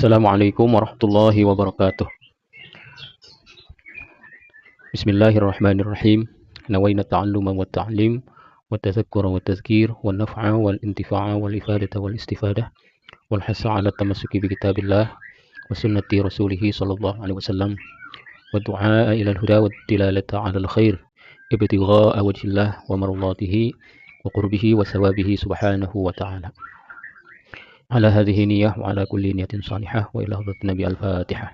Assalamualaikum warahmatullahi wabarakatuh. Bismillahirrahmanirrahim. Nawaitu ta'alluma wa ta'lim wa tadhakkura wa tadhkir wa naf'a wal intifa'a wal ifadata wal istifadah wal hasa 'ala tamassuki bi kitabillah wa sunnati rasulih sallallahu alaihi wasallam wa du'a ila al-huda wa dilalata 'ala al-khair ibtigha'a wajhillah wa mardatihi wa qurbihi wa sawabihi subhanahu wa ta'ala. Ala hadhihi niyyah wa ala kulli niyatin salihah wa ila hadratin nabi al-fatihah.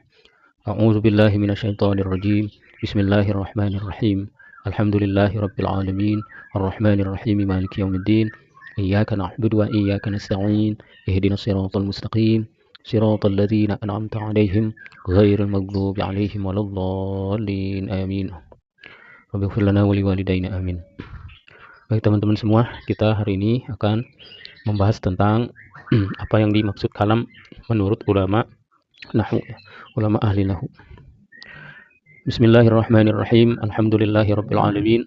A'udzu billahi minasyaitonir rajim. Bismillahirrahmanirrahim. Alhamdulillahi rabbil alamin. Arrahmanir rahim. Maliki yaumiddin. Iyyaka na'budu wa iyyaka nasta'in. Ihdinas siratal mustaqim. Siratal ladzina an'amta 'alaihim ghairil maghdubi 'alaihim waladdallin. Amin. Rabbighfir lana wa liwalidayna amin. Baik teman-teman semua, kita hari ini akan membahas tentang apa yang dimaksud kalam menurut ulama nahwu, ulama ahli nahwu. Bismillahirrahmanirrahim. Alhamdulillahi rabbil alamin.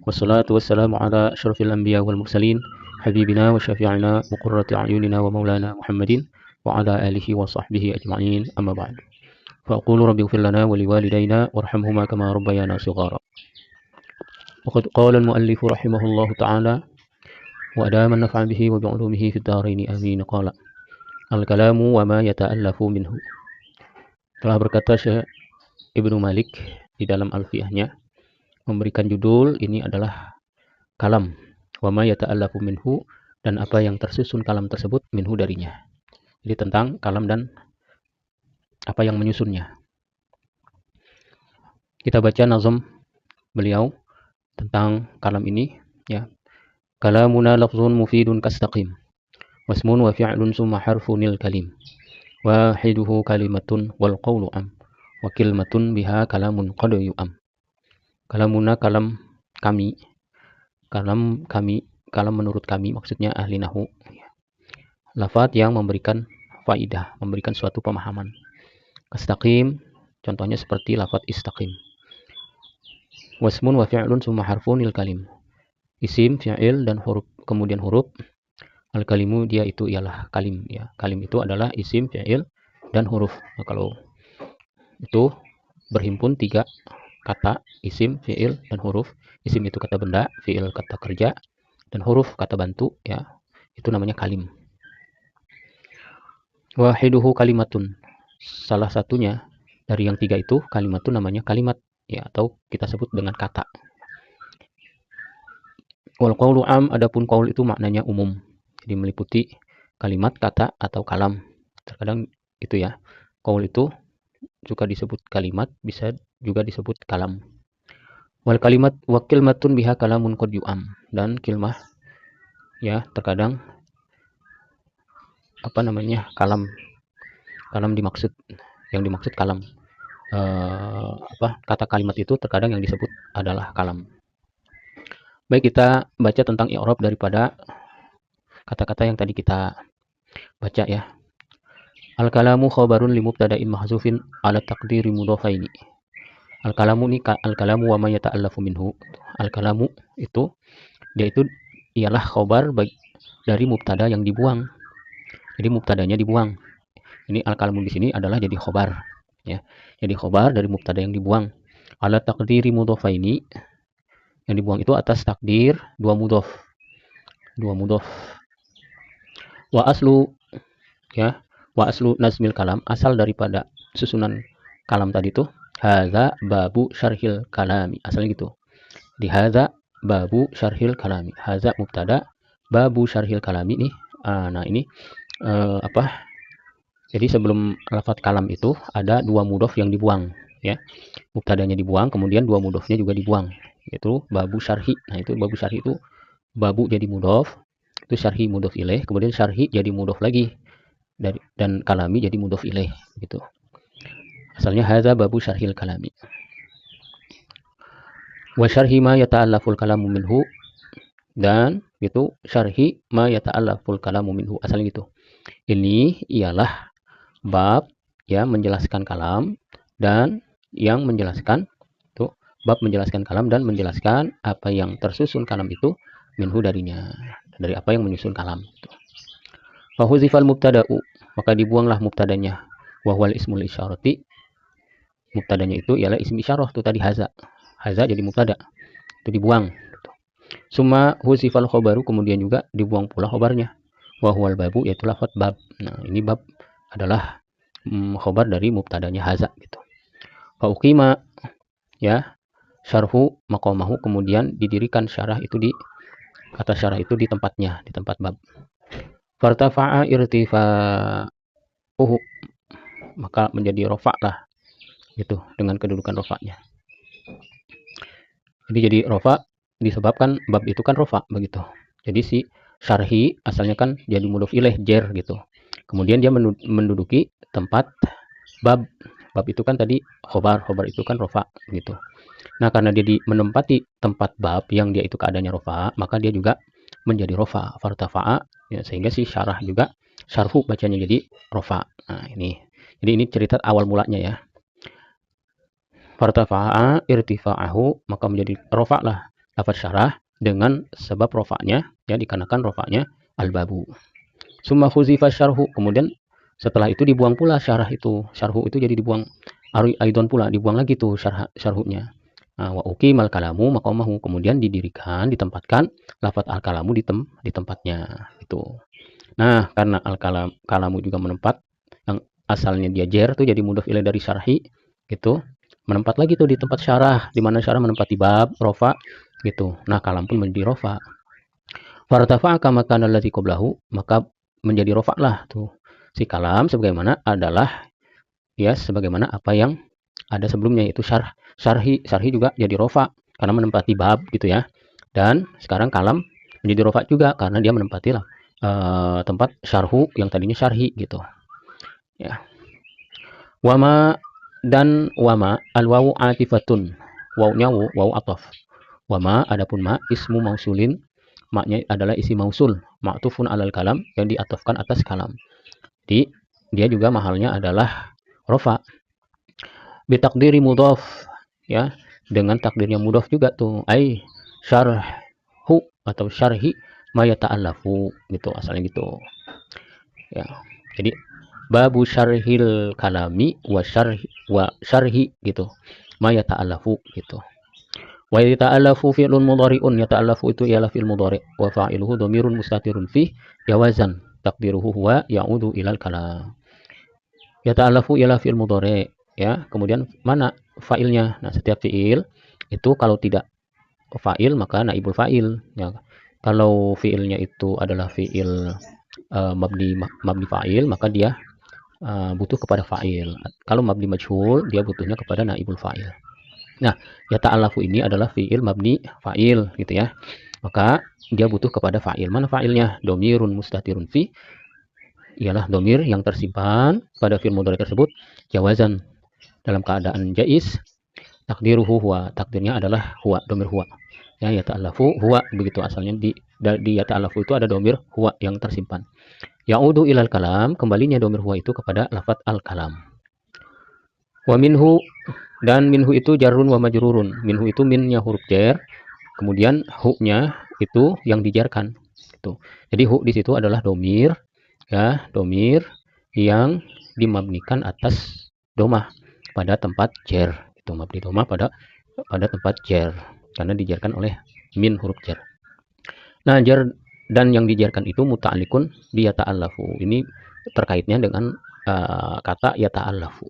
Wassalatu wassalamu ala asyrafil anbiya wal mursalin habibina wa syafi'ina wa qurrati a'yunina wa maulana Muhammadin wa ala alihi wa sahbihi ajma'in. Amma ba'd. Fa aqulu rabbighfir lana wa liwalidayna warhamhuma kama rabbayana shighara. وقد قال المؤلف رحمه الله تعالى وأدام النفع به وبعلومه في الدارين آمين. قال الكلام وما يتألف منه. Telah berkata Syekh Ibnu Malik di dalam Alfiyahnya, memberikan judul ini adalah kalam, wama yata'allafu minhu, dan apa yang tersusun kalam tersebut minhu darinya. Jadi tentang kalam dan apa yang menyusunnya. Kita baca nazam beliau tentang kalam ini, ya. Kalamuna lafzun mufidun kastaqim wasmun wa fi'lun summa harfunil kalim wahiduhu kalimatun wal qawlu am wa kilmatun biha kalamun qad yu'am. Kalamuna kalam kami, kalam menurut kami, maksudnya ahli nahwu, lafaz yang memberikan faidah, memberikan suatu pemahaman. Kastaqim contohnya seperti lafaz istaqim. Wasmun wa fi'lun summa harfunil kalim, isim, fi'il, dan huruf, kemudian huruf. Al-kalimu dia itu ialah kalim, ya. Kalim itu adalah isim, fi'il, dan huruf. Nah, kalau itu berhimpun tiga kata, isim, fi'il, dan huruf. Isim itu kata benda, fi'il kata kerja, dan huruf kata bantu, ya. Itu namanya kalim. Wahiduhu kalimatun. Salah satunya dari yang tiga itu, kalimatun namanya kalimat, ya, atau kita sebut dengan kata. Wal qawlu am, adapun qaul itu maknanya umum. Jadi meliputi kalimat, kata, atau kalam. Terkadang itu, ya. Qaul itu juga disebut kalimat, bisa juga disebut kalam. Wal kalimat wa kilmatun biha kalamun qad yu'am, dan kilmah, ya, terkadang kalam dimaksud, yang dimaksud kalam. Kata kalimat itu terkadang yang disebut adalah kalam. Baik, kita baca tentang i'rab daripada kata-kata yang tadi kita baca, ya. Al-kalamu khabarun li mubtada'in mahzufin ala taqdiri mudhafaini. Al-kalamu ini al-kalamu wa ma yata'allafu minhu. Al-kalamu itu dia itu ialah khabar dari mubtada yang dibuang. Jadi mubtadanya dibuang. Ini al-kalamu di sini adalah jadi khabar, ya. Jadi khabar dari mubtada yang dibuang. Ala taqdiri mudhafaini, yang dibuang itu atas takdir dua mudhof. Wa aslu, ya, wa aslu nazmil kalam, asal daripada susunan kalam tadi itu hadza babu syarhil kalami, asalnya gitu. Di hadza babu syarhil kalami, hadza mubtada, babu syarhil kalami nih. Nah ini jadi sebelum lafaz kalam itu ada dua mudhof yang dibuang, ya. Mubtadanya dibuang, kemudian dua mudhofnya juga dibuang, yaitu babu syarhi. Nah itu babu syarhi itu babu jadi mudhof, itu syarhi mudhof ilaih, kemudian syarhi jadi mudhof lagi, dan kalami jadi mudhof ilaih, gitu. Asalnya hadza babu syarhil kalami. Wa syarhi ma yata'allaful kalamu minhu, dan itu syarhi ma yata'allaful kalamu minhu, asalnya gitu. Ini ialah bab yang menjelaskan kalam dan yang menjelaskan itu, bab menjelaskan kalam dan menjelaskan apa yang tersusun kalam itu minhu darinya, dari apa yang menyusun kalam. Fa huzifal mubtada'u, maka dibuanglah mubtadanya. Wa huwal ismul isyarati, mubtadanya itu ialah isim isyarah tuh tadi haza. Haza jadi mubtada, itu dibuang. Summa husifal khobaru, kemudian juga dibuang pula khobarnya. Wa huwal babu, yaitu lafaz bab. Nah, ini bab adalah khobar dari mubtadanya haza gitu. Fa uqima, ya, syarhu maqamahu, kemudian didirikan syarah itu di kata syarah itu di tempatnya, di tempat bab. Fartafa'a irtifa'uhu, maka menjadi rofa lah gitu dengan kedudukan rofanya. Jadi rofa disebabkan bab itu kan rofa begitu. Jadi si syarhi asalnya kan jadi mudhof ilaih jer gitu. Kemudian dia menduduki tempat bab. Bab itu kan tadi khobar itu kan rofa gitu. Nah, karena dia menempati tempat bab yang dia itu keadaannya rofa, maka dia juga menjadi rofa, fartafa'a, ya, sehingga si syarah juga syarhu bacanya jadi rofa. Nah, ini. Jadi ini cerita awal mulanya ya. Fartafa'a irtifa'ahu, maka menjadi rofa lah lafaz syarah dengan sebab rofanya, ya, dikarenakan rofanya al-babu. Summa khuzifa syarhu, kemudian setelah itu dibuang pula syarah itu. Syarhu itu jadi dibuang aidon pula, dibuang lagi tuh syarhunya. Nah, wa uqimal kalamu maqamahu, kemudian didirikan, ditempatkan lafaz al-kalamu di tempatnya itu. Nah, karena al-kalamu juga menempat yang asalnya dia jer tuh jadi mudhof ilaih dari syarhi gitu. Menempat lagi tuh di tempat syarah, di mana syarah menempati bab rofa gitu. Nah, kalam pun menjadi rofa. Fartafa'a kama kana allazi qablahu, maka menjadi rofa lah tuh si kalam sebagaimana adalah, ya, sebagaimana apa yang ada sebelumnya, yaitu syarhi juga jadi rofa karena menempati bab gitu ya. Dan sekarang kalam menjadi rofa juga karena dia menempati tempat syarhu yang tadinya syarhi gitu ya. Wama, dan wama al-wawu atifatun, wawunya wawu ataf. Wama, adapun ma ismu mausulin, maknya adalah isi mausul, ma'tufun alal kalam, yang diatafkan atas kalam. Jadi dia juga mahalnya adalah rofa. Bitakdiri mudhaf, ya, dengan takdirnya mudhaf juga tuh, ai syarhu atau syarhi ma yata'allafu gitu, asalnya gitu. Ya. Jadi babu syarhil kalami wa syarhi gitu. Ma yata'allafu gitu. Wa yata'allafu fi'lun mudhari'un, yata'allafu itu ialah fi'il mudhari' wa fa'iluhu dhamirun mustatirun fi jawazan takdiruhu huwa ya'udu ilal kalam. Yata'allafu ialah fi'il mudhari', ya. Kemudian mana fa'ilnya? Nah, setiap fi'il itu kalau tidak fa'il maka naibul fa'il, ya. Kalau fi'ilnya itu adalah fi'il mabni fa'il, maka dia butuh kepada fa'il. Kalau mabni majhul, dia butuhnya kepada naibul fa'il. Nah, yata'allafu ini adalah fi'il mabni fa'il gitu ya. Maka dia butuh kepada fa'il. Mana fa'ilnya? Domirun mustatirun fi, ialah domir yang tersimpan pada fi'il mudhari tersebut jawazan, dalam keadaan jaiz. Takdiruhu huwa, takdirnya adalah huwa, domir huwa. Ya, yata'allafu huwa, begitu asalnya di yata'allafu itu ada domir huwa yang tersimpan. Ya'udu ilal kalam, kembalinya domir huwa itu kepada lafaz al-kalam. Wa minhu, dan minhu itu jarun wa majrurun. Minhu itu minnya huruf jar, kemudian hu-nya itu yang dijarkan. Gitu. Jadi hu di situ adalah domir, ya, domir yang dimabnikan atas domah pada tempat jar. Itu mabni domah pada tempat jar karena dijarkan oleh min huruf jar. Nah, jar dan yang dijarkan itu muta'alliqun bi yata'allafu. Ini terkaitnya dengan kata yata'allafu.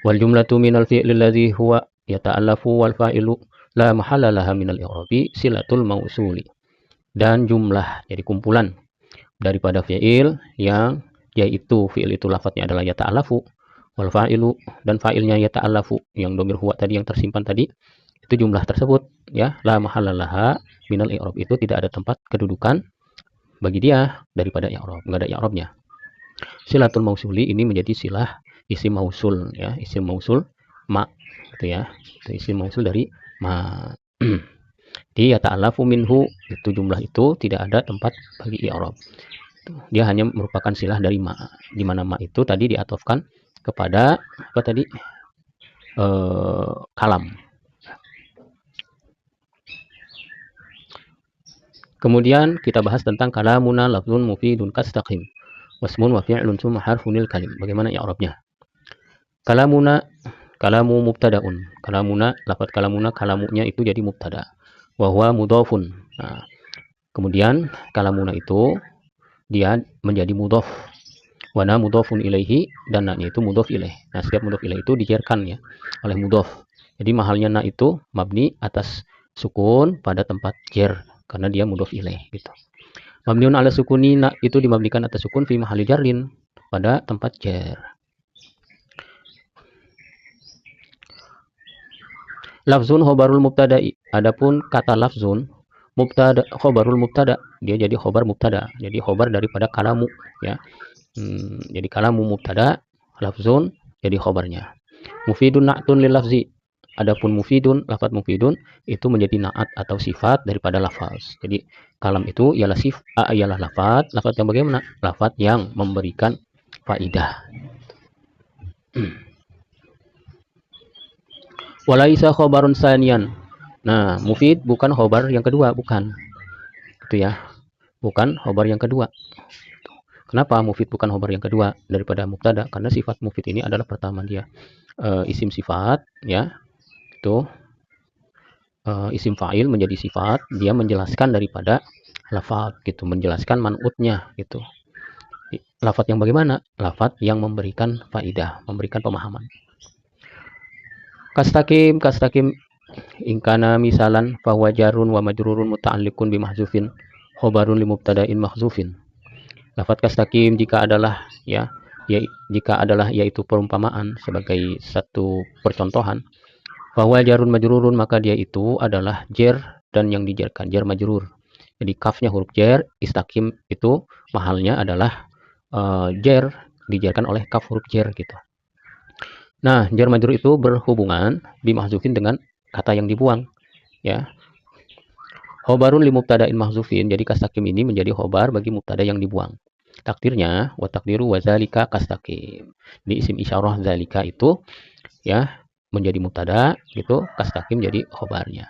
Wal jumlatu minal fi'li alladhi huwa yata'allafu wal fa'ilu la mahalla laha minal i'rabi silatul mausuli. Dan jumlah, jadi kumpulan daripada fi'il yang yaitu fi'il itu lafadznya adalah yata'allafu, wal fa'ilu, dan fa'ilnya yata'allafu yang domir huwa tadi yang tersimpan tadi, itu jumlah tersebut, ya, la mahalla laha minal i'rab, itu tidak ada tempat kedudukan bagi dia daripada i'rab, enggak ada i'rabnya. Silatul mausuli ini menjadi silah isim mausul, ya, isim mausul ma gitu ya. Itu isim mausul dari ma. Di yata'allafu minhu, itu jumlah itu tidak ada tempat bagi i'rab. Dia hanya merupakan silah dari ma, di mana ma itu tadi diatofkan kepada apa tadi? Kalam. Kemudian kita bahas tentang kalamuna lafzun mufidun kastaqim. wasmun wa fi'lun summa harfunil kalim. Bagaimana i'rabnya? Kalamuna, kalamu mubtadaun. Kalamuna, lafaz kalamuna, kalamunya itu jadi mubtada. Wa huwa mudhafun. Nah, kemudian kalamuna itu dia menjadi mudhaf. Wana mudhafun ilaihi, dan na-nya itu mudhaf ilaih. Nah, setiap mudhaf ilaih itu dijarkan ya oleh mudhaf. Jadi mahalnya na itu mabni atas sukun pada tempat jar karena dia mudhaf ilaih gitu. Mabniun ala sukuni, na itu dimabnikan atas sukun fi mahali jarrin pada tempat jar. Lafzun khobarul mubtada'i. Adapun kata lafzun mubtada, khobarul mubtada, dia jadi khobar mubtada. Jadi khobar daripada kalamu ya. Jadi kalamu mubtada, lafzun jadi khobarnya. Mufidun na'tun lil lafzi. Adapun mufidun, lafaz mufidun itu menjadi na'at atau sifat daripada lafaz. Jadi kalam itu ialah ialah lafaz yang bagaimana? Lafaz yang memberikan faidah. Walaisa khobarun sanian. Nah, mufid bukan khobar yang kedua, bukan. Itu ya. Bukan khobar yang kedua. Kenapa mufid bukan khobar yang kedua daripada mubtada? Karena sifat mufid ini adalah pertama dia isim sifat ya. Itu isim fa'il menjadi sifat, dia menjelaskan daripada lafaz gitu, menjelaskan man'utnya gitu. Lafaz yang bagaimana? Lafaz yang memberikan faidah, memberikan pemahaman. Kastakim ingkana misalan fahuwa jarun wa majrurun muta'alliqun bi mahzufin khobarun li mubtada'in mahzufin. Lafaz kastakim jika adalah yaitu perumpamaan sebagai satu percontohan. Fahuwa jarun majrurun, maka dia itu adalah jar dan yang dijarkan, jar majrur. Jadi kafnya huruf jar, istakim itu mahalnya adalah jar dijarkan oleh kaf huruf jar gitu. Nah, jar majrur itu berhubungan bi mahzufin dengan kata yang dibuang ya. Khobarun li mubtada'in mahzufin, jadi kastakim ini menjadi khobar bagi mubtada yang dibuang. Takdirnya wa takdiru wa zalika kastakim. Di isim isyarah zalika itu ya menjadi mubtada gitu, kastakim jadi khobarnya.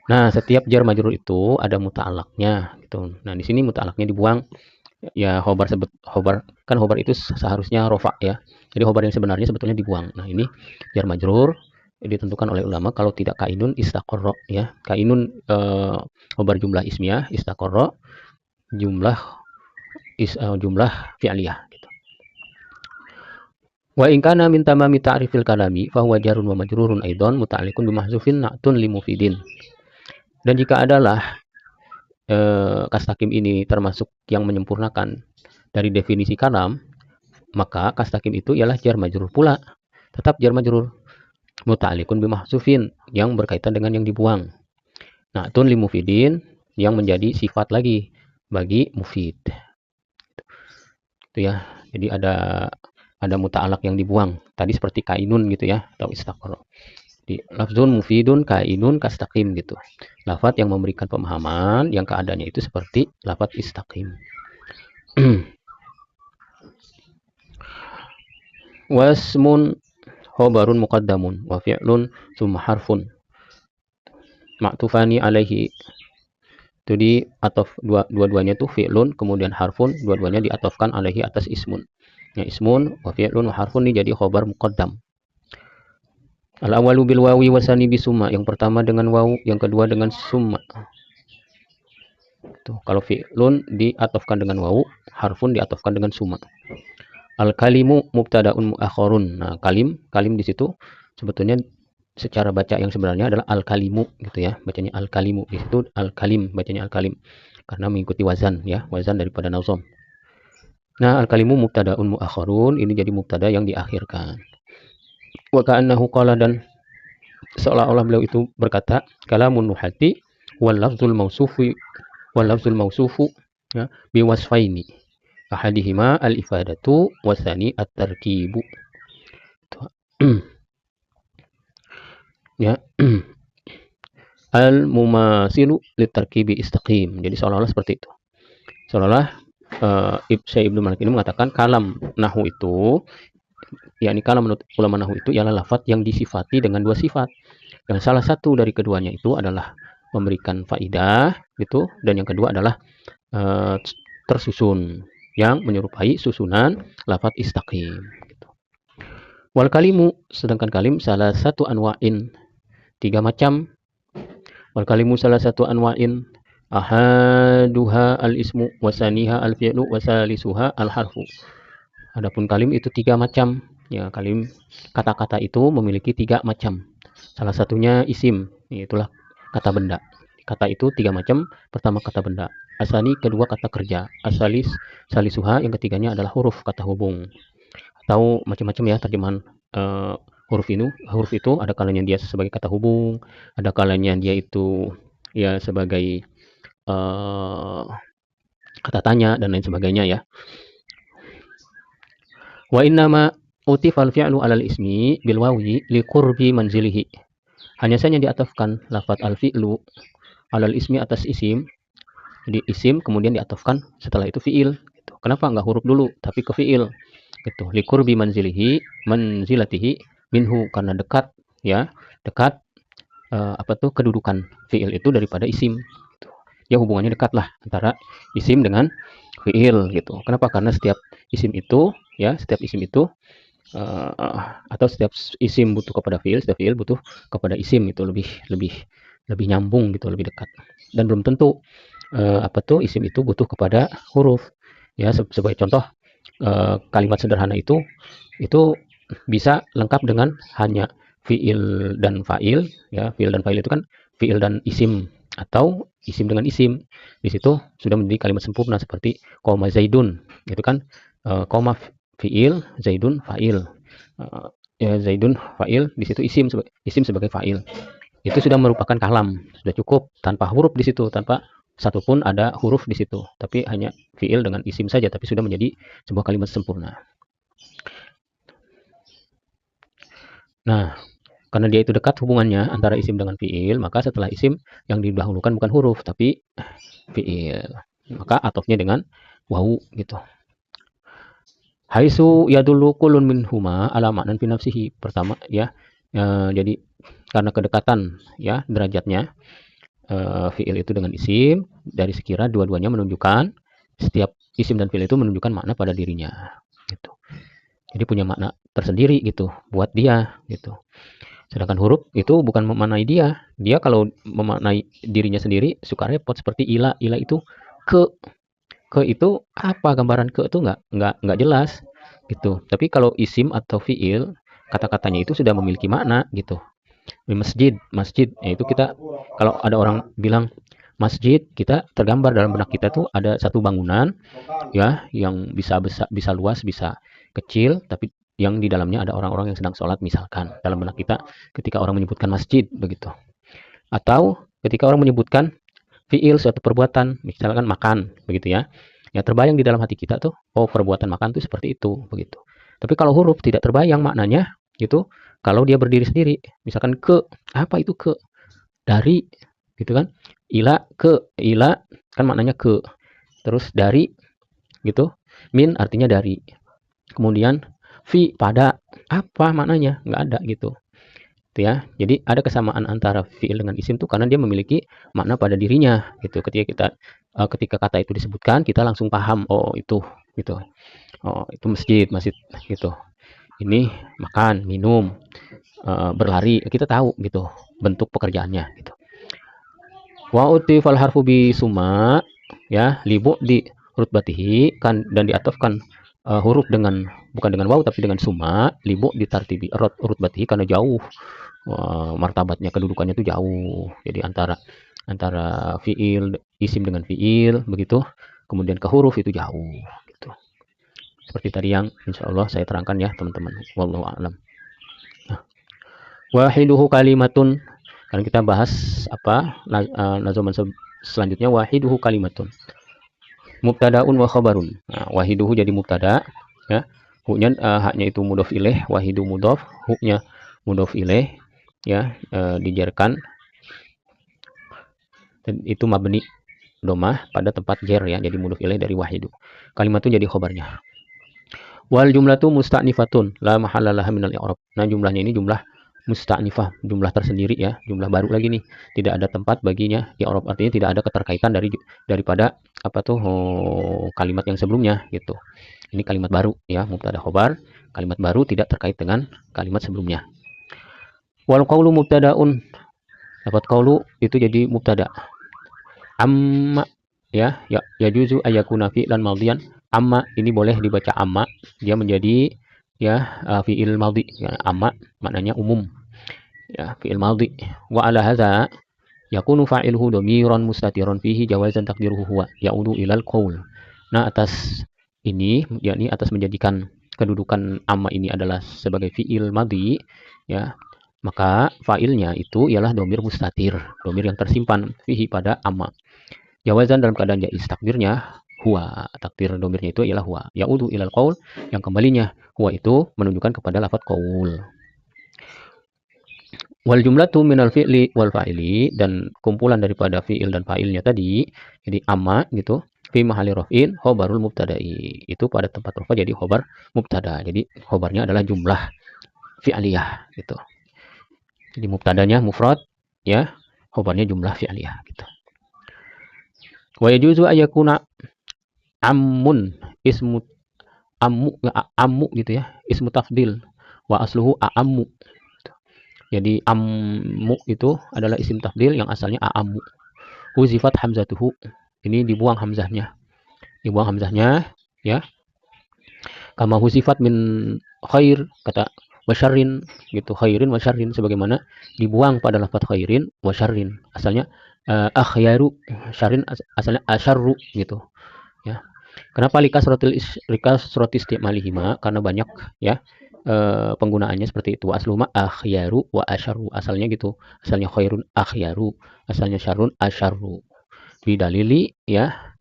Nah, setiap jar majrur itu ada muta'alaqnya gitu. Nah, di sini muta'alaqnya dibuang ya, khobar itu seharusnya rofa ya. Jadi khobar yang sebenarnya sebetulnya dibuang. Nah, ini jar majrur ditentukan oleh ulama kalau tidak kainun istaqarra ya. Kainun khobar jumlah ismiyah, istaqarra jumlah fi'liyah gitu. Wa in kana min tamami ta'rifil kalami fa huwa jarun wa majrurun aidan muta'alliqun bi mahzufin na'tun li mufidin. Dan jika adalah kastakim ini termasuk yang menyempurnakan dari definisi kalam, maka kastakim itu ialah jar majrur pula. Tetap jar majrur muta'alliqun bi mahzufin yang berkaitan dengan yang dibuang. Na'tun li mufidin yang menjadi sifat lagi bagi mufid. Itu ya. Jadi ada muta'alaq yang dibuang. Tadi seperti kainun gitu ya, atau istaqarra. Di lafzun mufidun kainun kastaqim gitu. Lafaz yang memberikan pemahaman yang keadaannya itu seperti lafaz istaqim. Wasmun khobarun muqaddamun wa fi'lun tsumma harfun ma'tufani alaihi. Itu di atof dua-duanya tuh fi'lun kemudian harfun, dua-duanya diatofkan alaihi atas ismun. Ya, ismun wa fi'lun wa harfun ini jadi khobar muqaddam. Al-awwalu bil wawi wasani bisumma, yang pertama dengan wawu, yang kedua dengan summa. Tuh, kalau fi'lun diatofkan dengan wawu, harfun diatofkan dengan summa. Al-kalimu mubtada'un mu'akhorun. Nah, kalim di situ sebetulnya secara baca yang sebenarnya adalah al-kalimu gitu ya. Bacanya al-kalimu. Di situ al-kalim, bacanya al-kalim. Karena mengikuti wazan ya, wazan daripada nazam. Nah, al-kalimu mubtada'un mu'akhorun, ini jadi mubtada yang diakhirkan. Wa ka'annahu qala, dan seolah-olah beliau itu berkata, kalamun nuhati wal lafzul mausufu ya, biwasfaini. Ahadihima al-ifadatu wasani at-tarkibu. Ya. Al-mumasilu litarkibi istaqim. Jadi seolah-olah seperti itu. Seolah-olah Syekh Ibnu Malik ini mengatakan kalam nahu itu, yakni kalam menurut ulama nahu itu ialah lafaz yang disifati dengan dua sifat. Yang salah satu dari keduanya itu adalah memberikan faidah gitu, dan yang kedua adalah tersusun. yang menyerupai susunan lafaz istaqim. Gitu. Wal kalimu, sedangkan kalim salah satu anwa'in, 3 macam. Wal kalimu salah satu anwa'in, ahaduha al-ismu, wasaniha al-fi'lu, wasalisuha al-harfu. Adapun kalim itu 3 macam. Ya, kalim kata-kata itu memiliki 3 macam. Salah satunya isim, itulah kata benda. Kata itu 3 macam. Pertama kata benda, asani, kedua kata kerja, salisuha, yang ketiganya adalah huruf, kata hubung. Atau macam-macam ya terjemahan huruf itu ada kalanya dia sebagai kata hubung, ada kalanya dia itu ya sebagai kata tanya dan lain sebagainya ya. Wa innama utifal fi'lu alal ismi bil wawi li qurbi manzilihi. Hanya saja diatafkan lafaz al-fi'lu alal ismi atas isim. Jadi isim kemudian diatafkan setelah itu fi'il. Gitu. Kenapa enggak huruf dulu tapi ke fi'il? Gitu. Li qurbi manzilatihi minhu, karena dekat ya, dekat kedudukan fi'il itu daripada isim. Gitu. Ya hubungannya dekat lah antara isim dengan fi'il gitu. Kenapa? Karena setiap isim itu atau setiap isim butuh kepada fi'il, setiap fi'il butuh kepada isim, itu lebih nyambung gitu, lebih dekat. Dan belum tentu isim itu butuh kepada huruf. Ya, sebagai contoh, kalimat sederhana itu bisa lengkap dengan hanya fi'il dan fa'il. Ya, fi'il dan fa'il itu kan fi'il dan isim atau isim dengan isim. Di situ sudah menjadi kalimat sempurna seperti qoma zaidun. Itu kan qoma fi'il, zaidun fa'il. Ya, zaidun fa'il, di situ isim sebagai fa'il. Itu sudah merupakan kalam, sudah cukup tanpa huruf di situ, tanpa satupun ada huruf di situ, tapi hanya fi'il dengan isim saja, tapi sudah menjadi sebuah kalimat sempurna. Nah, karena dia itu dekat hubungannya antara isim dengan fi'il, maka setelah isim yang didahulukan bukan huruf tapi fi'il. Maka atofnya dengan wawu gitu. Haitsu yadullu kullun minhuma ala ma'nan fi nafsihi. Pertama ya, jadi karena kedekatan ya derajatnya fi'il itu dengan isim, dari sekira dua-duanya menunjukkan, setiap isim dan fi'il itu menunjukkan makna pada dirinya gitu. Jadi punya makna tersendiri gitu buat dia gitu. Sedangkan huruf itu bukan memaknai dia. Dia kalau memaknai dirinya sendiri suka repot, seperti ila. Ila itu ke. Ke itu apa, gambaran ke itu nggak jelas gitu. Tapi kalau isim atau fi'il, kata-katanya itu sudah memiliki makna gitu. Masjid, yaitu kita kalau ada orang bilang masjid, kita tergambar dalam benak kita tuh ada satu bangunan ya yang bisa besar, bisa luas, bisa kecil, tapi yang di dalamnya ada orang-orang yang sedang sholat misalkan. Dalam benak kita ketika orang menyebutkan masjid begitu. Atau ketika orang menyebutkan fi'il, suatu perbuatan, misalkan makan begitu ya. Ya terbayang di dalam hati kita tuh, oh perbuatan makan tuh seperti itu begitu. Tapi kalau huruf tidak terbayang maknanya gitu. Kalau dia berdiri sendiri, misalkan ke, apa itu ke? Dari gitu kan. Ila, ke, ila kan maknanya ke. Terus dari gitu. Min artinya dari. Kemudian fi, pada, apa maknanya? Nggak ada gitu. Itu ya. Jadi ada kesamaan antara fi'il dengan isim tuh karena dia memiliki makna pada dirinya gitu. Ketika kata itu disebutkan, kita langsung paham, oh itu gitu. Oh, itu masjid gitu. Ini makan, minum, berlari, kita tahu gitu bentuk pekerjaannya gitu. Wa utifal harfu bi summa ya, libu di rutbatihi kan, dan diatofkan huruf dengan bukan dengan waw tapi dengan summa, libu di tartibi rutbatihi karena jauh martabatnya, kedudukannya itu jauh. Jadi antara fiil, isim dengan fiil begitu, kemudian ke huruf itu jauh gitu. Seperti tadi yang insya Allah saya terangkan ya teman-teman. Wallahu a'lam. Wahiduhu kalimatun. Karena kita bahas nazoman selanjutnya, wahiduhu kalimatun. Mubtadaun wa khabarun. Nah, wahiduhu jadi mubtada ya. Huknya haknya itu mudhof ilaih, wahidu mudhof, huknya mudhof ilaih ya, dijarkan. Dan itu mabni domah pada tempat jar ya, jadi mudhof ilaih dari wahidu. Kalimatun jadi khabarnya. Wal jumlatu musta'nifatun la mahalla laha minal i'rab. Nah, jumlahnya ini jumlah musta'nifah, jumlah tersendiri ya, jumlah baru lagi nih, tidak ada tempat baginya i'rab, artinya tidak ada keterkaitan daripada kalimat yang sebelumnya gitu. Ini kalimat baru ya, mubtada khobar, kalimat baru tidak terkait dengan kalimat sebelumnya. Wal qaulu mubtadaun, dapat qaulu itu jadi mubtada. Amma ya juzu ayakuna fi'lan madhiyan. Amma ini boleh dibaca amma, dia menjadi ya fi'il madhi. Ya, amma maknanya umum. Ya, fi'il madhi. Wa ala hadza yakunu fa'iluhu dhamiran mustatiran fihi jawazan taqdiruhu huwa ya'udu ilal qaul. Nah, atas ini yakni atas menjadikan kedudukan amma ini adalah sebagai fi'il madhi ya, maka fa'ilnya itu ialah dhamir mustatir, dhamir yang tersimpan fihi pada amma. Jawazan dalam keadaan jaiz, takdirnya huwa, takdir domirnya itu ialah huwa. Ya'udu ilal qaul, yang kembalinya huwa itu menunjukkan kepada lafaz qaul. Wal jumlatu minal fi'li wal fa'ili, dan kumpulan daripada fi'il dan fa'ilnya tadi, jadi amma gitu, fi mahalli raf'in khobarul mubtada'i, itu pada tempat rafa jadi khobar mubtada. Jadi khobarnya adalah jumlah fi'liyah gitu. Jadi mubtadanya mufrad ya, khobarnya jumlah fi'liyah gitu. Wa yajuzu ayakuna ammun ismu ammu gitu ya, ismu tafdil wa asluhu a'ammu. Jadi ammu itu adalah isim tafdil yang asalnya a'ammu. Huzifat hamzatuhu, ini dibuang hamzahnya. Dibuang hamzahnya ya. Kama huzifat min khair, kata wasyarrin gitu, khairin wasyarrin, sebagaimana dibuang pada lafaz khairin wasyarrin. Asalnya akhyaru, syarrin asalnya asyarru gitu ya. Kenapa likasrati istimalihima? Karena banyak ya penggunaannya seperti itu. Asluma akhyaru wa asyarru, asalnya gitu. Asalnya khairun akhyaru, asalnya syarrun asyarru. Bidalili ya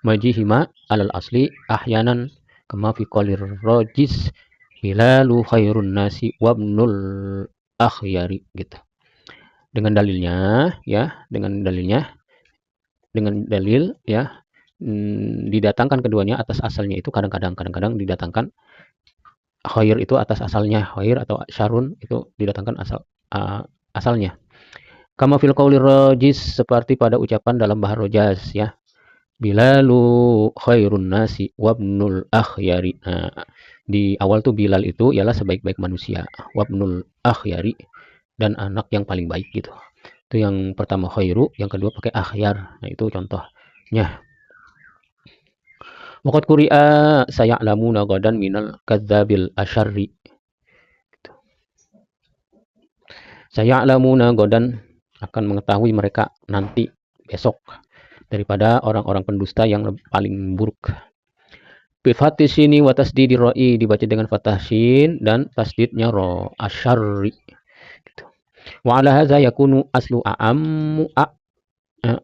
majihima alal asli ahyanan kama fi qolir rojis hilalu khairun nasi wabnul akhyari gitu. Dengan dalilnya ya, dengan dalil ya, didatangkan keduanya atas asalnya itu kadang-kadang didatangkan khair itu atas asalnya, khair atau syarun itu didatangkan asalnya. Kama fil qaulir rajis, seperti pada ucapan dalam bahar rojaz ya. Bilalu khairun nasi wabnul akhyari. Nah, di awal tuh Bilal itu ialah sebaik-baik manusia, wabnul akhyari, dan anak yang paling baik gitu. Itu yang pertama khairu, yang kedua pakai akhyar. Nah, itu contohnya. Waqad quri'a saya'lamuna ghadan minal kadzabil asyarri. Gitu. Saya'lamuna ghadan, akan mengetahui mereka nanti besok daripada orang-orang pendusta yang paling buruk. Bi fathis sini wa tasdidi ra'i, dibaca dengan fathah shin dan tasdidnya ra, asyarri gitu. Wa ala hadza yakunu aslu a'ammu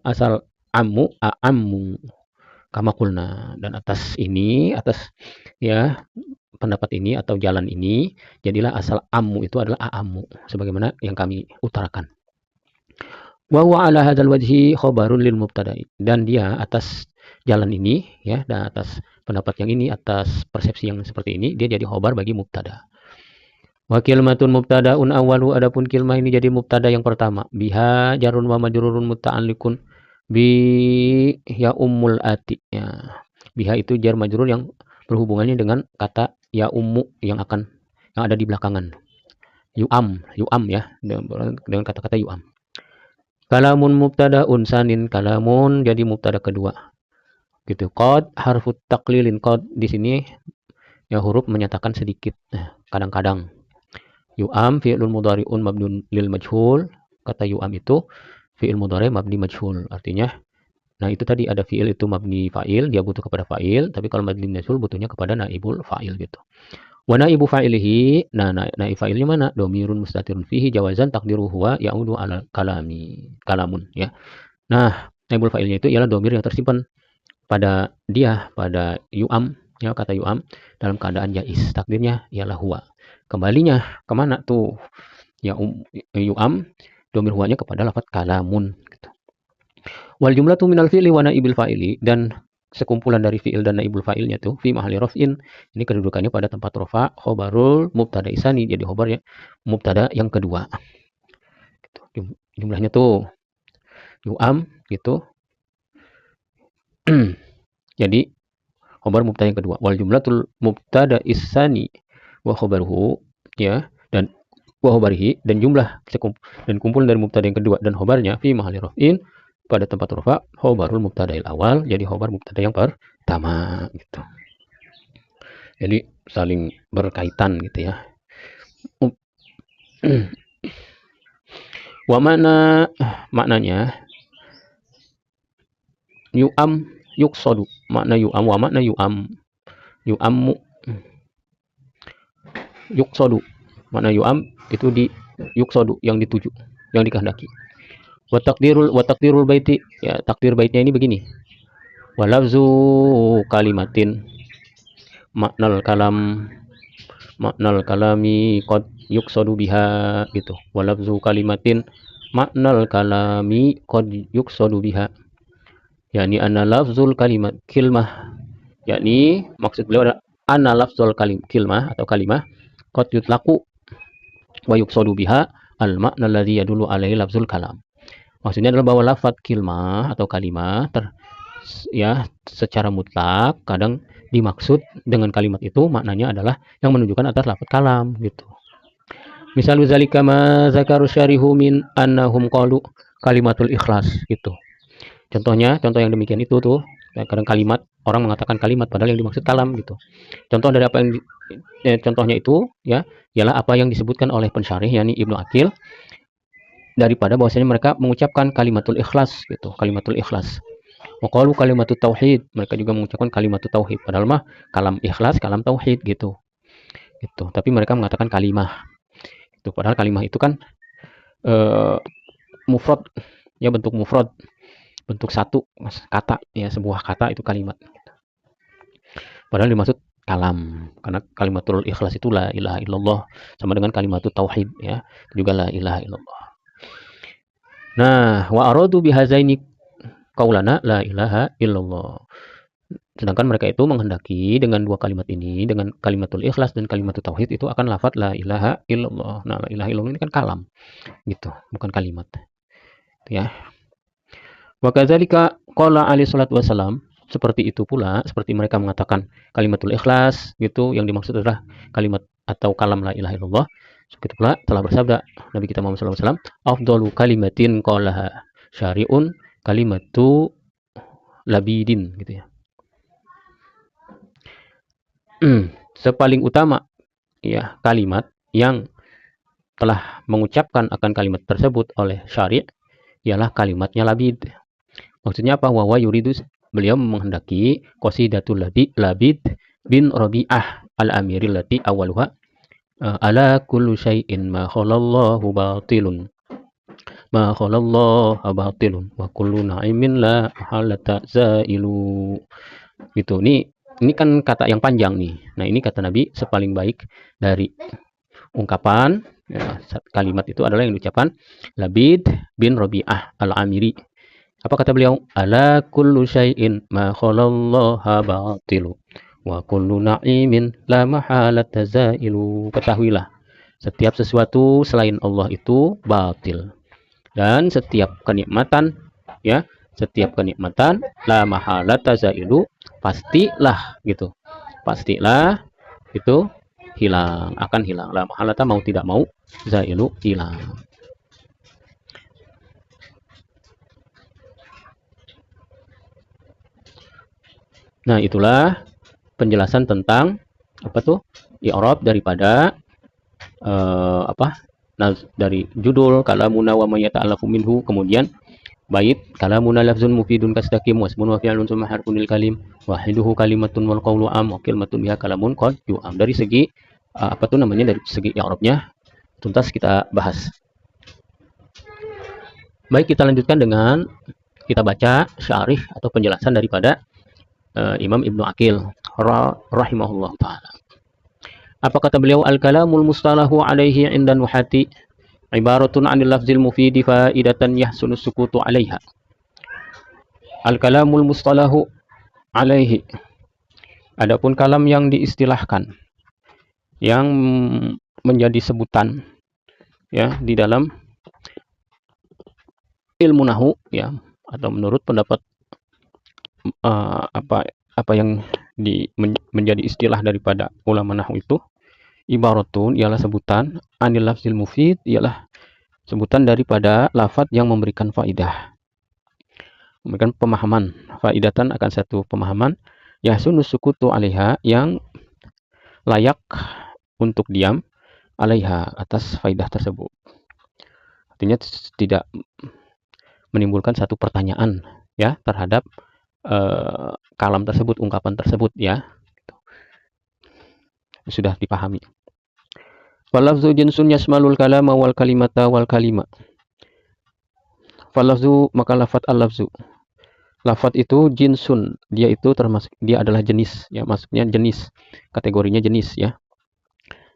asal ammu a'ammu kama qulna, dan atas ya pendapat ini atau jalan ini jadilah asal ammu itu adalah a'ammu, sebagaimana yang kami utarakan. Wa huwa ala hadzal wajhi khabarun lil mubtada'i, dan dia atas jalan ini ya, dan atas pendapat yang ini, atas persepsi yang seperti ini, dia jadi khabar bagi mubtada. Wa kalimatun mubtada'un awwalu, adapun kilmah ini jadi mubtada yang pertama. Biha jarun wa majrurun muta'alliqun bi ya ummul ati ya. Biha itu jar majrur yang berhubungannya dengan kata ya ummu yang ada di belakangan. Yu'am ya, dengan kata-kata yu'am. Kalamun mubtada'un sanin, kalamun jadi mubtada kedua. Gitu. Qad harfu taqlilin, qad di sini ya huruf menyatakan sedikit. Kadang-kadang. Yu'am fi'lun mudhari'un mabniun lil majhul. Kata yu'am itu fi'il mudhari' mabni majhul. Artinya nah itu tadi ada fi'il itu mabni fa'il, dia butuh kepada fa'il, tapi kalau mabni majhul butuhnya kepada naibul fa'il gitu. Wa naibu fa'ilihi, nah naib fa'ilnya mana? Dhamirun mustatirun fihi jawazan taqdiruhu huwa ya'udu ala kalamun ya. Nah, naibul fa'ilnya itu ialah dhamir yang tersimpan pada dia, pada yu'am ya, kata yu'am dalam keadaan jaiz, takdirnya ialah huwa. Kembalinya kemana tuh ya yu'am, dhamir huwanya kepada lafaz kalamun gitu. Wal jumlatu minal fi'li wa naibil fa'ili, dan sekumpulan dari fi'il dan naibul fa'ilnya tuh fi mahalli raf'in, ini kedudukannya pada tempat rafa, khobarul mubtada isani, jadi khobarnya mubtada yang kedua gitu. Jumlahnya tuh yu'am gitu. Jadi khobar mubtada yang kedua. Wal jumlatul mubtada isani wa khobaruhu, ya, dan wa khobarihi, dan jumlah dan kumpul dari mubtada yang kedua dan khobarnya fi mahalli raf'in, pada tempat rafa, khobarul mubtada'il awal, jadi khobar mubtada yang pertama gitu. Jadi saling berkaitan gitu ya. Wa maknanya yu'am yuqsadu, makna yu'am, wa makna yu'am yu'ammu yuqsadu, makna yu'am itu di yuqsadu, yang dituju, yang dikehendaki. Wa taqdirul baiti, ya, takdir baitnya ini begini. Wa lafzu kalimatin maknal kalami qad yuqsadu biha gitu. Wa lafzu kalimatin maknal kalami qad yuqsadu biha, yakni anna lafzul kalimat kilmah, yakni maksud beliau adalah anna lafzul kilmah atau kalimah qad yutlaqu wa yuqsadu biha al makna alladhi yadullu alaihi lafzul kalam. Maksudnya adalah bahwa lafaz kilmah atau kalimah ya secara mutlak kadang dimaksud dengan kalimat itu maknanya adalah yang menunjukkan atas lafaz kalam gitu. Misal zalika ma zakaru syarihu min annahum qalu kalimatul ikhlas gitu. Contoh yang demikian itu tuh, kadang kalimat, orang mengatakan kalimat padahal yang dimaksud kalam gitu. Contoh dari apa yang contohnya itu ya ialah apa yang disebutkan oleh pensyarih yakni Ibnu Aqil, daripada bahwasanya mereka mengucapkan kalimatul ikhlas gitu, kalimatul ikhlas. Waqalu kalimatut tauhid, mereka juga mengucapkan kalimatut tauhid padahal mah kalam ikhlas, kalam tauhid gitu. Gitu. Tapi mereka mengatakan kalimah. Itu padahal kalimah itu kan mufrad, ya, bentuk mufrad, bentuk satu kata, ya, sebuah kata itu kalimat. Padahal dimaksud kalam, karena kalimatul ikhlas itu la ilaha illallah, sama dengan kalimatut tauhid, ya, juga la ilaha illallah. Nah, wa aradu bihazaini qaulana la ilaha illallah. Sedangkan mereka itu menghendaki dengan dua kalimat ini, dengan kalimatul ikhlas dan kalimatul tauhid, itu akan lafaz la ilaha illallah. Nah, la ilaha illallah ini kan kalam gitu, bukan kalimat. Ya. Wa kadzalika qala alaihi salatu wasalam, seperti itu pula, seperti mereka mengatakan kalimatul ikhlas gitu, yang dimaksud adalah kalimat atau kalam la ilaha illallah. Begitu pula telah bersabda Nabi kita Muhammad SAW, afdalu kalimatin qalaha syari'un kalimatu labidin gitu ya. Sepaling utama ya kalimat yang telah mengucapkan akan kalimat tersebut oleh syari' ialah kalimatnya labid. Maksudnya apa? Wa yuridu, beliau menghendaki qasidatul labid bin Rabi'ah al-Amiri lati awaluha ala kullu syai'in ma khalallahu batilun ma khalallahu batilun wa kullu na'imin la halata zailu. Gitu. Ini kan kata yang panjang nih. Nah, ini kata Nabi sepaling baik dari ungkapan ya, kalimat itu adalah yang diucapkan Labid bin Rabi'ah al-Amiri. Apa kata beliau? Ala kullu syai'in ma khalallaha batilu wa kullu na'imin la mahalata zailu. Ketahuilah, setiap sesuatu selain Allah itu batil. Dan setiap kenikmatan ya, setiap kenikmatan la mahalata zailu, pastilah gitu. Pastilah itu hilang, akan hilang. La mahalata, mau tidak mau, zailu hilang. Nah, itulah penjelasan tentang apa tuh? I'rab daripada dari judul kalamuna wa may yata'allafu minhu, kemudian bait kalamuna lafzun mufidun kasdakim wasmun wa fi'lun summa harfun lil kalim wahiduhu kalimatun wal qawlu am wa kalimatun biha kalamun qad yu'am. Dari segi dari segi i'rabnya tuntas kita bahas. Baik, kita lanjutkan dengan kita baca syarih atau penjelasan daripada Imam Ibnu Aqil rahimahullah ta'ala. Apa kata beliau? Al-kalamul mustalahu alaihi inda nuhati ibaratun anil lafzil mufidi faidatan yahsunu sukutu alaiha. Al-kalamul mustalahu alaihi, adapun kalam yang diistilahkan, yang menjadi sebutan ya di dalam ilmu nahu ya, atau menurut pendapat apa yang menjadi istilah daripada ulama nahu itu, ibaratun ialah sebutan, anil lafzil mufid ialah sebutan daripada lafaz yang memberikan faidah, memberikan pemahaman, faidatan akan satu pemahaman, yahsunu sukutu alaiha yang layak untuk diam, alaiha atas faidah tersebut. Artinya tidak menimbulkan satu pertanyaan ya terhadap kalam tersebut, ungkapan tersebut ya. Sudah dipahami. Falafzu jinsun yasmalul kalama wal kalimata wal kalima. Falafzu maka lafat al-lafzu. Lafat itu jinsun, dia itu termasuk, dia adalah jenis ya, maksudnya jenis, kategorinya jenis ya.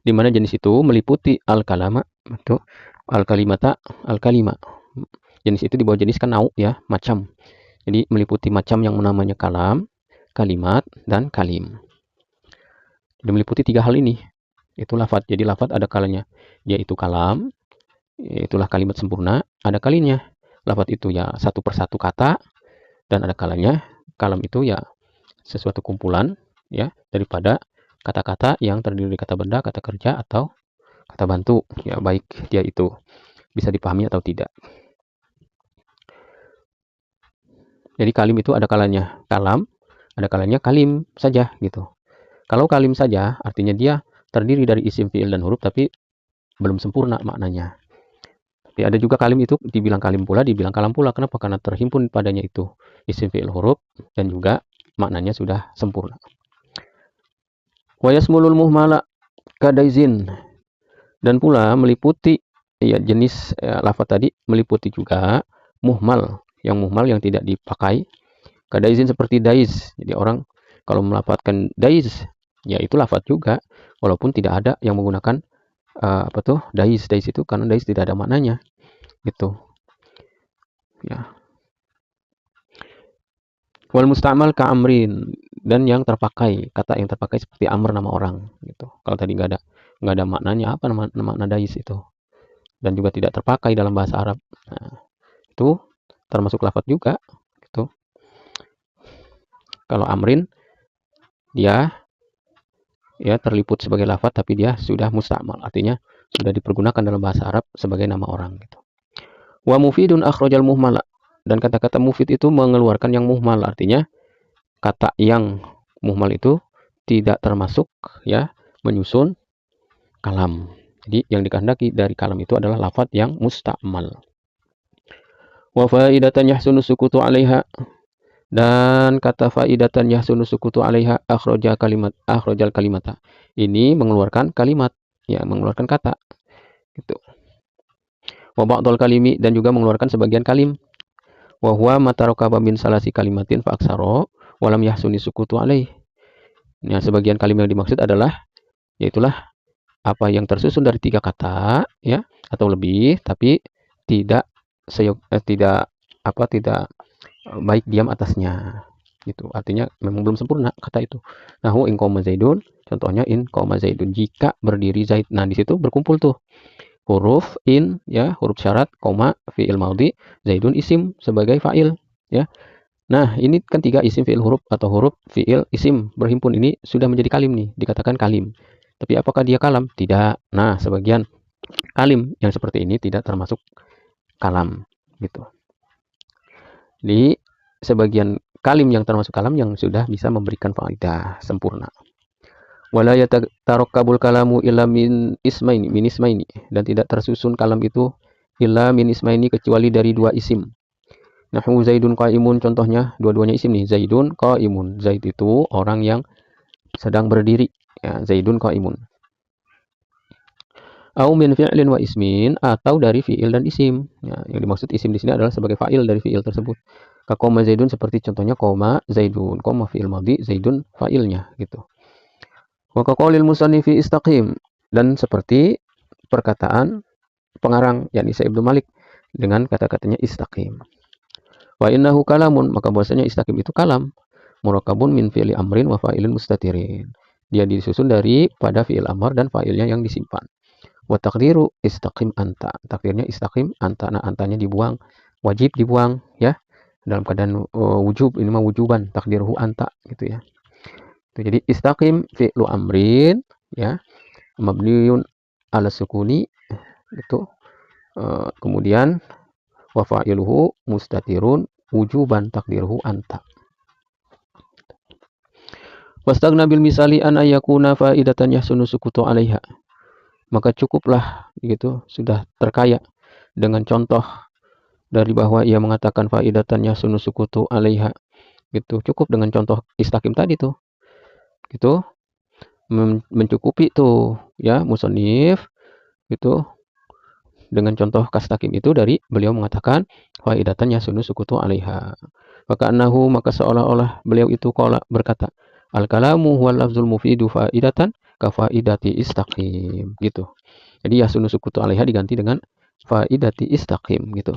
Di mana jenis itu meliputi al-kalama, itu al-kalimata, al-kalima. Jenis itu di bawah jenis kan nau ya, macam. Jadi meliputi macam yang namanya kalam, kalimat, dan kalim. Jadi meliputi tiga hal ini. Itu lafat. Jadi lafat ada kalanya yaitu kalam, itulah kalimat sempurna. Ada kalinya lafat itu ya satu persatu kata, dan ada kalanya kalam itu ya sesuatu kumpulan ya daripada kata-kata yang terdiri dari kata benda, kata kerja, atau kata bantu ya, baik dia itu bisa dipahami atau tidak. Jadi kalim itu ada kalanya kalam, ada kalanya kalim saja gitu. Kalau kalim saja artinya dia terdiri dari isim, fiil, dan huruf tapi belum sempurna maknanya. Tapi ada juga kalim itu dibilang kalim pula, dibilang kalam pula. Kenapa? Karena terhimpun padanya itu isim, fiil, huruf, dan juga maknanya sudah sempurna. Wa yasmulul muhmala kadaizin, dan pula meliputi ya jenis lafaz tadi meliputi juga muhmal yang tidak dipakai. Kadaizin seperti daiz. Jadi orang kalau melafadzkan daiz ya itu lafaz juga walaupun tidak ada yang menggunakan daiz itu, karena daiz tidak ada maknanya gitu ya. Wal musta'mal ka amrin, dan yang terpakai, kata yang terpakai seperti amr, nama orang gitu. Kalau tadi nggak ada maknanya, apa makna daiz itu, dan juga tidak terpakai dalam bahasa Arab. Nah, itu termasuk lafaz juga gitu. Kalau amrin dia ya terliput sebagai lafaz tapi dia sudah musta'mal, artinya sudah dipergunakan dalam bahasa Arab sebagai nama orang gitu. Wa mufidun akhrajal muhmala, dan kata-kata mufid itu mengeluarkan yang muhmal, artinya kata yang muhmal itu tidak termasuk ya menyusun kalam. Jadi yang dikehendaki dari kalam itu adalah lafaz yang musta'mal. Wa faidatan yahsunu sukutu 'alaiha, dan kata faidatan yahsunu sukutu 'alaiha akhrajal kalimata. Ini mengeluarkan kalimat ya, mengeluarkan kata gitu. Wa ba'dul kalimi, dan juga mengeluarkan sebagian kalim. Wa huwa matarokaba min salasi kalimatin fa aksara wa lam yahsuni sukutu 'alaih. Nah, sebagian kalim yang dimaksud adalah yaitulah apa yang tersusun dari 3 kata ya atau lebih, tapi tidak baik diam atasnya gitu. Artinya memang belum sempurna kata itu. Nahu in qoma zaidun, contohnya in qoma zaidun, jika berdiri zaid. Nah, di situ berkumpul tuh huruf in ya, huruf syarat, koma, fiil maudhi, zaidun isim sebagai fa'il ya. Nah, ini kan 3 isim, fiil, huruf, atau huruf, fiil, isim berhimpun, ini sudah menjadi kalim nih, dikatakan kalim. Tapi apakah dia kalam? Tidak. Nah, sebagian kalim yang seperti ini tidak termasuk kalam gitu. Di sebagian kalim yang termasuk kalam yang sudah bisa memberikan faidah sempurna. Wala yatarakkabul kalamu illa min ismaini, dan tidak tersusun kalam itu illa min ismaini kecuali dari 2 isim. Nahu zaidun qaimun, contohnya dua-duanya isim nih, zaidun qaimun. Zaid itu orang yang sedang berdiri ya, zaidun qaimun. Au min fi'lin wa ismin, atau dari fi'il dan isim ya, yang dimaksud isim di sini adalah sebagai fa'il dari fi'il tersebut. Ka qoma zaidun, seperti contohnya qoma zaidun, qoma fi'il madhi, zaidun fa'ilnya gitu. Wa ka qaulil musannifi istaqim, dan seperti perkataan pengarang yakni Sa'ib bin Malik dengan kata-katanya istaqim. Wa innahu kalamun, maka bahwasanya istaqim itu kalam, murakkabun min fi'li amrin wa fa'ilin mustatirin. Dia disusun dari pada fi'il amr dan fa'ilnya yang disimpan. Wa taqdiru istaqim anta, takdirnya istaqim anta, nah antanya dibuang wajib dibuang ya. Dalam keadaan wujub, ini mah wujuban, takdiruhu anta gitu ya. Jadi istaqim fi'lu amrin ya, mabniun ala sukuni itu. Kemudian wa fa'iluhu mustatirun wujuban takdiruhu anta. Wastagna bil misali an ayakuna faidatan yahsunu sukutu 'alaiha. Maka cukuplah gitu, sudah terkaya dengan contoh dari bahwa ia mengatakan faidatan yahsunu sukutu 'alaiha. Gitu. Cukup dengan contoh istaqim tadi tuh. Gitu. Mencukupi tuh ya musannif gitu dengan contoh kastaqim itu dari beliau mengatakan faidatan yahsunu sukutu 'alaiha. Maka seolah-olah beliau itu berkata, al-kalamu huwal lafzul mufidu faidatan ka faidati istaqim gitu. Jadi yahsunu sukutu 'alaiha diganti dengan faidati istaqim gitu.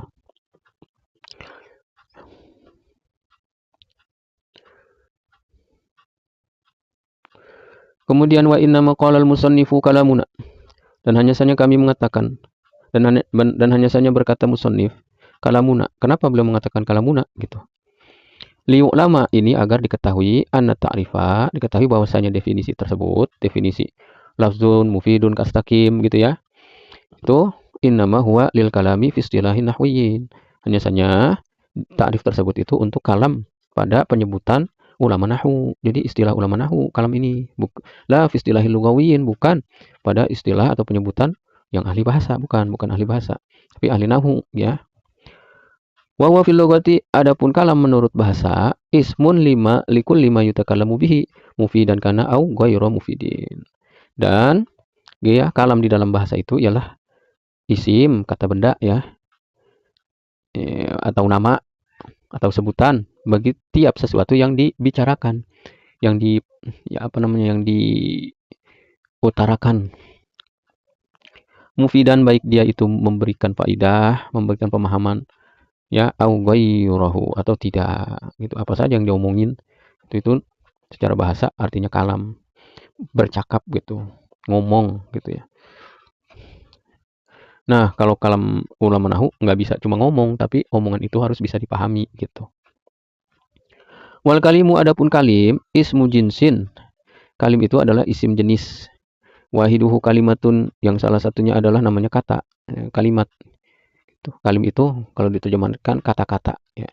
Kemudian wa inna maqala al-musannifu kalamuna. Dan hanya saja kami mengatakan dan hanya saja berkata musannif kalamuna. Kenapa beliau mengatakan kalamuna gitu? Liu'lama ini agar diketahui anna ta'rifa, diketahui bahwasanya definisi tersebut, definisi lafzun mufidun kastaqim gitu ya. Itu innama huwa lil kalami fi istilahin nahwiyyin. Hanya saja ta'rif tersebut itu untuk kalam pada penyebutan ulama nahwu. Jadi istilah ulama nahwu kalam ini la fi istilahin lugawiyyin, bukan pada istilah atau penyebutan yang ahli bahasa, bukan ahli bahasa, tapi ahli nahwu ya. Wa huwa fil lugati, adapun kalam menurut bahasa ismun likul lima yutakallamu bihi mufidan kana au ghairu mufidin. Dan ya kalam di dalam bahasa itu ialah isim, kata benda ya, atau nama atau sebutan bagi tiap sesuatu yang dibicarakan, yang yang diutarakan. Mufidan baik dia itu memberikan faidah, memberikan pemahaman ya, au ghairahu atau tidak gitu. Apa saja yang diomongin itu secara bahasa artinya kalam, bercakap gitu, ngomong gitu ya. Nah, kalau kalam ulama nahwu nggak bisa cuma ngomong, tapi omongan itu harus bisa dipahami gitu. Wal kalimu, adapun kalim ismu jinsin. Kalim itu adalah isim jenis. Wahiduhu kalimatun, yang salah satunya adalah namanya kata, kalimat. Kalim itu kalau diterjemahkan kata-kata ya.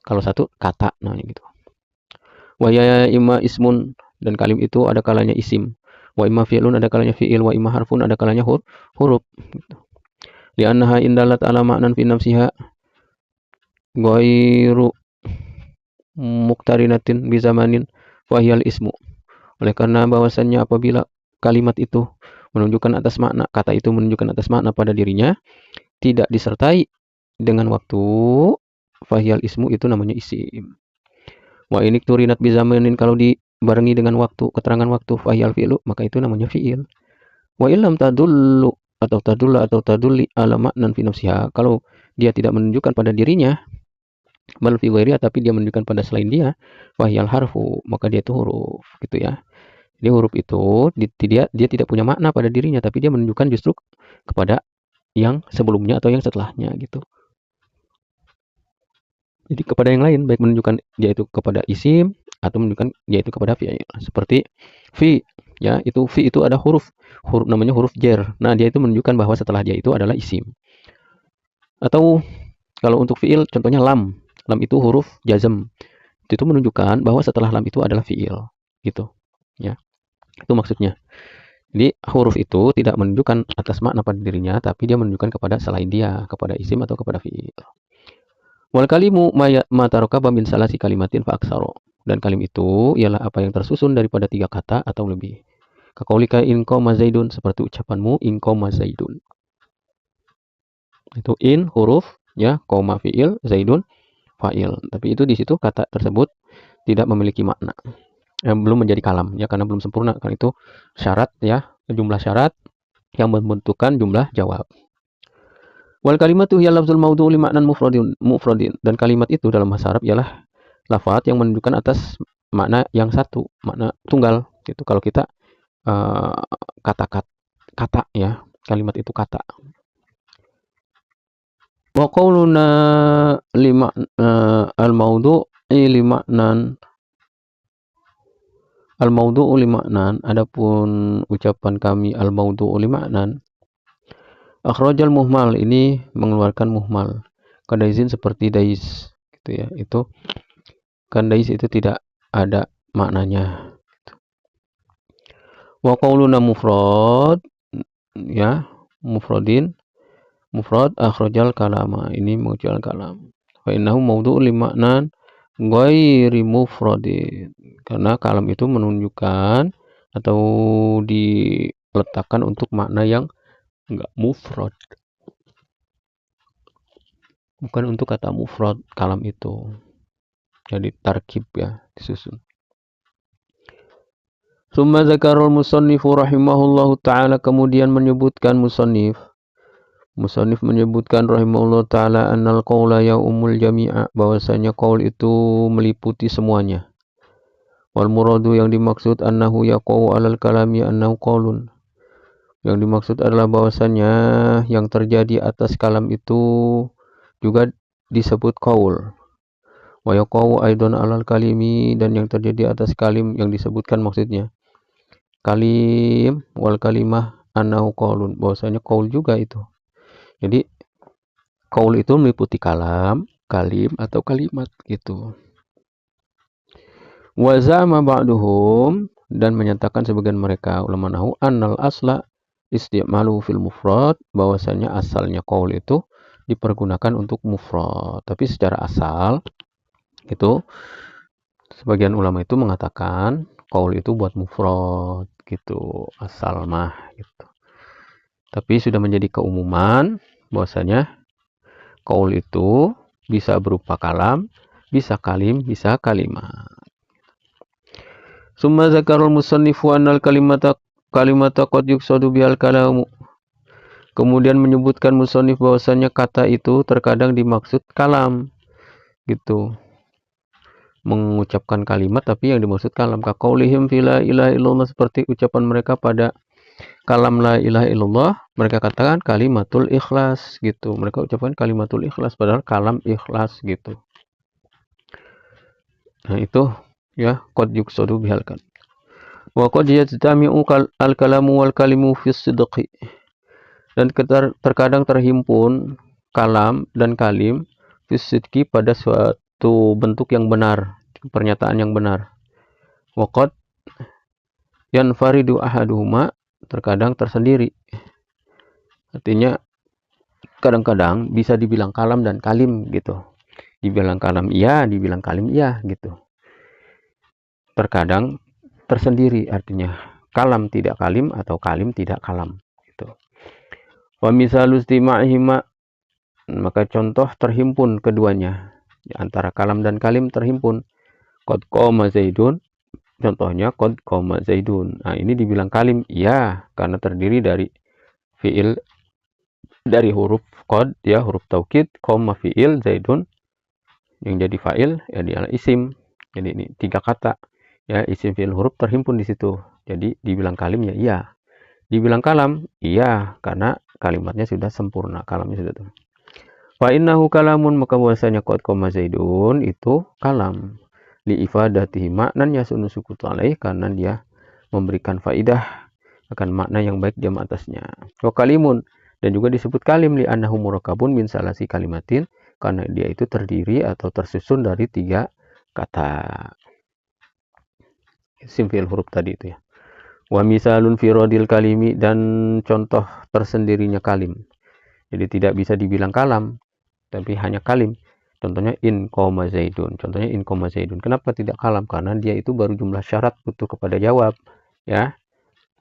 Kalau satu kata namanya gitu. Wa ya imma ismun, dan kalim itu ada kalanya isim. Wa imma fi'lun, ada kalanya fi'il. Wa imma harfun, ada kalanya huruf gitu. Li'annaha indalat ala ma'nan fi nafsiha ghairu muqtarinatin bi zamanin fahyal ismu. Oleh karena bahwasannya apabila kalimat itu menunjukkan atas makna, kata itu menunjukkan atas makna pada dirinya, tidak disertai dengan waktu, fahyal ismu itu namanya isim. Wa ini turinat bi zamanin, kalau dibarengi dengan waktu, keterangan waktu, fahyal fi'lu, maka itu namanya fi'il. Wa illam tadullu atau tadulla atau tadulli ala ma'nan fi nafsiha, kalau dia tidak menunjukkan pada dirinya, bal fi ghairiha, tapi dia menunjukkan pada selain dia, fahyal harfu, maka dia itu huruf gitu ya. Jadi huruf itu dia tidak punya makna pada dirinya, tapi dia menunjukkan justru kepada yang sebelumnya atau yang setelahnya gitu. Jadi kepada yang lain, baik menunjukkan dia itu kepada isim atau menunjukkan dia itu kepada fi'il. Seperti fi ya, itu fi itu ada huruf namanya huruf jar. Nah, dia itu menunjukkan bahwa setelah dia itu adalah isim. Atau kalau untuk fi'il contohnya lam. Lam itu huruf jazm. Itu menunjukkan bahwa setelah lam itu adalah fi'il gitu. Ya. Itu maksudnya. Jadi huruf itu tidak menunjukkan atas makna pada dirinya, tapi dia menunjukkan kepada selain dia, kepada isim atau kepada fi'il. Wal kalimu ma tarakaba min salasi kalimatin fa aksaro. Dan kalim itu ialah apa yang tersusun daripada 3 kata atau lebih. Kaqaulika in qama zaidun, seperti ucapanmu in qama zaidun. Itu in huruf ya, koma fi'il, zaidun fa'il. Tapi itu di situ kata tersebut tidak memiliki makna. Belum menjadi kalam ya, karena belum sempurna, kan itu syarat ya, jumlah syarat yang membentukkan jumlah jawab. Wal kalimatu hiya lafzul maudhu li ma'nan mufradin, dan kalimat itu dalam bahasa Arab ialah lafaz yang menunjukkan atas makna yang satu, makna tunggal gitu. Kalau kita kata ya, kalimat itu kata. Wa qauluna lima al-maudu'i limaknan al-maudu'u limaknan, adapun ucapan kami al-maudu'u limaknan, akhrajal muhmal, ini mengeluarkan muhmal. Kadaizin seperti dais gitu ya. Itu kan dais itu tidak ada maknanya. Wa qauluna mufrad, ya, mufrad akhrajal kalama, ini mengucapkan kalam. Fa innahu maudu'un limaknan ghairi mufradin, karena kalam itu menunjukkan atau diletakkan untuk makna yang enggak mufrad, bukan untuk kata mufrad kalam itu. Jadi tarkib ya, disusun. Summa zakarul musannifu rahimahullahu ta'ala, kemudian menyebutkan musannif menyebutkan rahimahullah ta'ala annal qawla ya'umul jami'a, bahwasanya qaul itu meliputi semuanya. Wal muradu, yang dimaksud, annahu yaqau alal kalami annahu qaulun, yang dimaksud adalah bahwasanya yang terjadi atas kalam itu juga disebut qaul. Wa yaqau aidan alal kalimi, dan yang terjadi atas kalim yang disebutkan maksudnya kalim wal kalimah annahu qaulun, bahwasanya qaul juga itu. Jadi qaul itu meliputi kalam, kalim atau kalimat gitu. Wa zama ba'duhum, dan menyatakan sebagian mereka ulama nahwu, annal asla isti'malu fil mufrad, bahwasanya asalnya qaul itu dipergunakan untuk mufrad. Tapi secara asal itu sebagian ulama itu mengatakan qaul itu buat mufrad gitu, asal mah gitu. Tapi sudah menjadi keumuman bahwasanya qaul itu bisa berupa kalam, bisa kalim, bisa kalimat. Summa zakarul musannifu annal kalimata qad yuqsadu bihal kalamu, kemudian menyebutkan musannif bahwasanya kata itu terkadang dimaksud kalam gitu, mengucapkan kalimat tapi yang dimaksud kalam. Ka qaulihim fi la ilaha illallah, seperti ucapan mereka pada kalam la ilaha illallah, mereka katakan kalimatul ikhlas gitu. Mereka ucapkan kalimatul ikhlas padahal kalam ikhlas gitu. Nah itu ya, qad yuqsadu bihal kalam. Wa qad yajtami'u al-kalamu wal kalimu fi sidqi, dan terkadang terhimpun kalam dan kalim fi sidqi, pada suatu bentuk yang benar, pernyataan yang benar. Wa qad yanfaridu ahaduhuma, terkadang tersendiri. Artinya kadang-kadang bisa dibilang kalam dan kalim gitu. Dibilang kalam iya, dibilang kalim iya gitu. Terkadang tersendiri, artinya kalam tidak kalim atau kalim tidak kalam gitu. Wa misalu istima'ihima, maka contoh terhimpun keduanya, antara kalam dan kalim terhimpun. Qad qama Zaidun, contohnya qad qama Zaidun. Nah, ini dibilang kalim iya karena terdiri dari fiil, dari huruf qad ya, huruf taukid, qama fiil, Zaidun yang jadi fa'il ya dia isim. Jadi ini tiga kata ya, isim fiil huruf terhimpun di situ. Jadi dibilang kalim ya iya. Dibilang kalam iya karena kalimatnya sudah sempurna, kalamnya sudah tuh. Fa innahu kalamun, maka bahwasanya qad qama Zaidun itu kalam. Li ifadatihi maknan yasunu sukutu alaih, karena dia memberikan faidah akan makna yang baik diam atasnya. Wa kalimun, dan juga disebut kalim li annahu murakabun min salasi kalimatin, karena dia itu terdiri atau tersusun dari tiga kata. Isim fiil huruf tadi itu ya. Wa misalun firodil kalimi, dan contoh tersendirinya kalim. Jadi tidak bisa dibilang kalam, tapi hanya kalim. Contohnya in qoma Zaidun. Contohnya in qoma Zaidun. Kenapa tidak kalam? Karena dia itu baru jumlah syarat, butuh kepada jawab. Ya,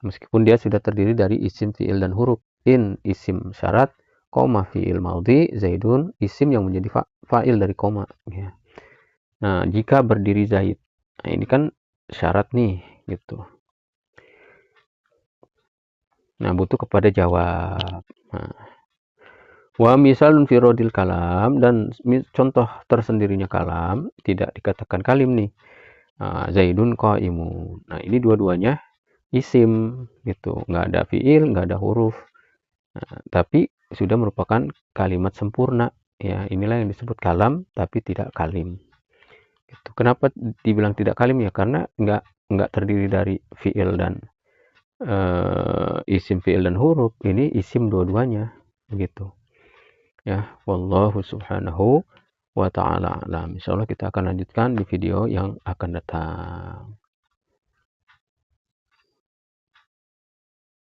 meskipun dia sudah terdiri dari isim, fiil, dan huruf. In isim syarat, qoma fiil maudhi, Zaidun isim yang menjadi fa'il dari qoma. Ya. Nah, jika berdiri Zaid, nah ini kan syarat nih, gitu. Nah, butuh kepada jawab. Nah. Wa misalun firodil kalam, dan contoh tersendirinya kalam, tidak dikatakan kalim nih. Zaidun qaimun. Nah, ini dua-duanya isim gitu, nggak ada fiil, nggak ada huruf. Nah, tapi sudah merupakan kalimat sempurna Ya, inilah yang disebut kalam tapi tidak kalim. Gitu. Kenapa dibilang tidak kalim ya? Karena nggak terdiri dari fiil dan isim, fiil dan huruf. Ini isim dua-duanya, begitu. Ya, wallahu subhanahu wa ta'ala alam. Insyaallah kita akan lanjutkan di video yang akan datang.